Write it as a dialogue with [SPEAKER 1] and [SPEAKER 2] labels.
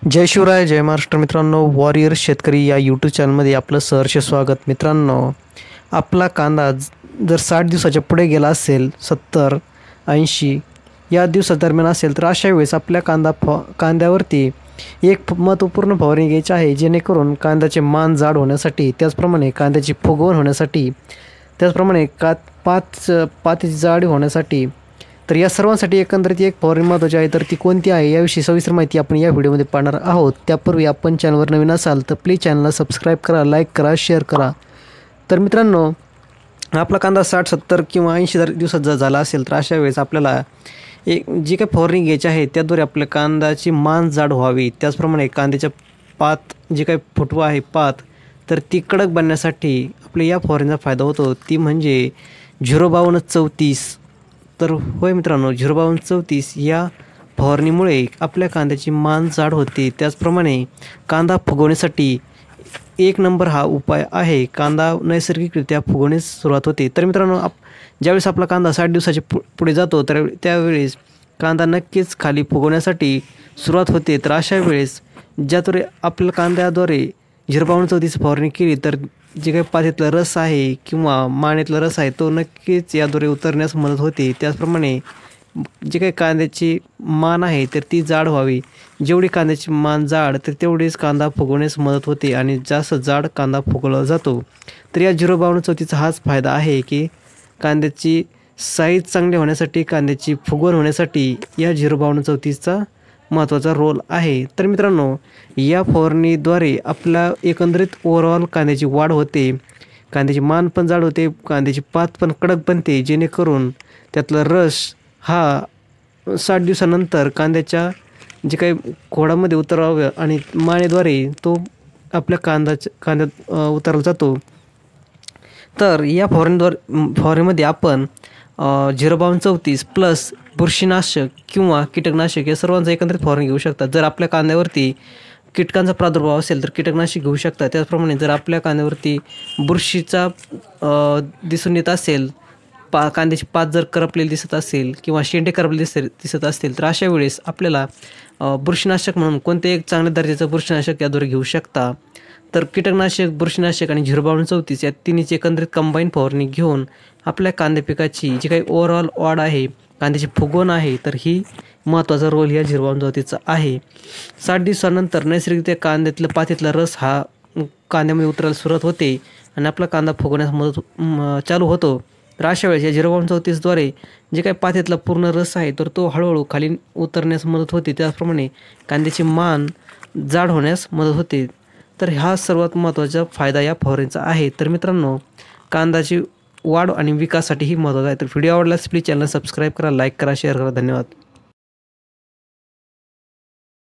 [SPEAKER 1] जय शिवराय, जय महाराष्ट्र मित्रांनो. वॉरियर शेतकरी या यूट्यूब चॅनलमध्ये आपलं सहर्ष स्वागत. मित्रांनो, आपला कांदा जर 60 दिवसाच्या पुढे गेला असेल, 70 80 या दिवसादरम्यान असेल, तर अशा वेळेस आपल्या कांद्यावरती एक महत्त्वपूर्ण फवारणी घ्यायची आहे, जेणेकरून कांद्याचे मान जाड होण्यासाठी, त्याचप्रमाणे कांद्याची फुगवण होण्यासाठी, त्याचप्रमाणे पातीची जाड होण्यासाठी. तर या सर्वांसाठी एकंदरीत एक फवारणी महत्त्वाची आहे. तर ती कोणती आहे याविषयी सविस्तर माहिती आपण या व्हिडिओमध्ये पाहणार आहोत. त्यापूर्वी आपण चॅनलवर नवीन असाल तर प्लीज चॅनलला सबस्क्राईब करा, लाईक करा, शेअर करा. तर मित्रांनो, आपला कांदा 60 70 किंवा 80 दिवसात जर झाला असेल, तर अशा वेळेस आपल्याला जी काही फवारणी घ्यायची आहे त्याद्वारे आपल्या कांद्याची मान जाड व्हावी. त्याचप्रमाणे कांद्याच्या पात जी काही फुटवा आहे तर ती कडक बनण्यासाठी आपल्या या फवारणीचा फायदा होतो. ती म्हणजे 05234. तर होय मित्रांनो, 05234 या फवारणीमुळे आपल्या कांद्याची मान जाड होते. त्याचप्रमाणे कांदा फुगवण्यासाठी एक नंबर हा उपाय आहे. कांदा नैसर्गिकरित्या फुगवण्यास सुरुवात होते. तर मित्रांनो, ज्यावेळेस आपला कांदा 60 दिवसाच्या पुढे जातो, तर त्यावेळेस कांदा नक्कीच खाली फुगवण्यासाठी सुरुवात होते. तर अशा वेळेस ज्याद्वारे आपल्या कांद्याद्वारे 05234 फवारणी केली, तर जे काही पातीतला रस आहे किंवा मानेतला रस आहे तो नक्कीच याद्वारे उतरण्यास मदत होते. त्याचप्रमाणे जे काही कांद्याची मान आहे तर ती जाड व्हावी. जेवढी कांद्याची मान जाड, तर तेवढीच कांदा फुगवण्यास मदत होते आणि जास्त जाड कांदा फुगवला जातो. तर या 05234चा हाच फायदा आहे की कांद्याची साईज चांगली होण्यासाठी, कांद्याची फुगवण होण्यासाठी या 05234चा महत्त्वाचा रोल आहे. तर मित्रांनो, या फवारणीद्वारे आपला एकंदरीत ओव्हरऑल कांद्याची वाढ होते, कांद्याची मान पण जाड होते, कांद्याची पात पण कडक बनते, जेणेकरून त्यातला रस हा 60 दिवसानंतर कांद्याच्या जे काही खोडामध्ये उतरावं आणि मानेद्वारे तो आपल्या कांद्यात उतरला जातो. तर या फवारणीमध्ये आपण 05234 प्लस बुरशीनाशक किंवा कीटकनाशक या सर्वांचा एकत्रित फवारणी घेऊ शकता. जर आपल्या कांद्यावरती कीटकांचा प्रादुर्भाव असेल तर कीटकनाशक घेऊ शकता. त्याचप्रमाणे जर आपल्या कांद्यावरती बुरशीचा दिसून येत असेल, कांद्याची पात जर करपलेली दिसत असेल किंवा शेंडे करपलेले दिसत असतील, तर अशा वेळेस आपल्याला बुरशीनाशक म्हणून कोणते एक चांगल्या दर्जाचं बुरशीनाशक याद्वारे घेऊ शकता. तर कीटकनाशक, बुरशीनाशक आणि 05234 या तिन्हीची एकंदरीत कंबाईन फवारणी घेऊन आपल्या कांद्या पिकाची जी काही ओव्हरऑल वाढ आहे, कांद्याची फुगवण आहे, तर ही महत्त्वाचा रोल या 05234चा आहे. 60 दिवसानंतर नैसर्गिकरित्या कांद्यातलं पातीतला रस हा कांद्यामध्ये उतरायला सुरुवात होते आणि आपला कांदा फुगवण्यास चालू होतो. तर अशा वेळेस या 05234द्वारे जे काही पातीतला पूर्ण रस आहे तर तो हळूहळू खाली उतरण्यास मदत होते. त्याचप्रमाणे कांद्याची मान जाड होण्यास मदत होते. तर हा सर्वात महत्त्वाचा फायदा या फवारणीचा आहे. तर मित्रांनो, कांद्याची वाढ आणि विकासासाठी ही महत्त्वाचं आहे. तर व्हिडिओ आवडल्यास प्लीज चॅनल सबस्क्राईब करा, लाईक करा, शेअर करा. धन्यवाद.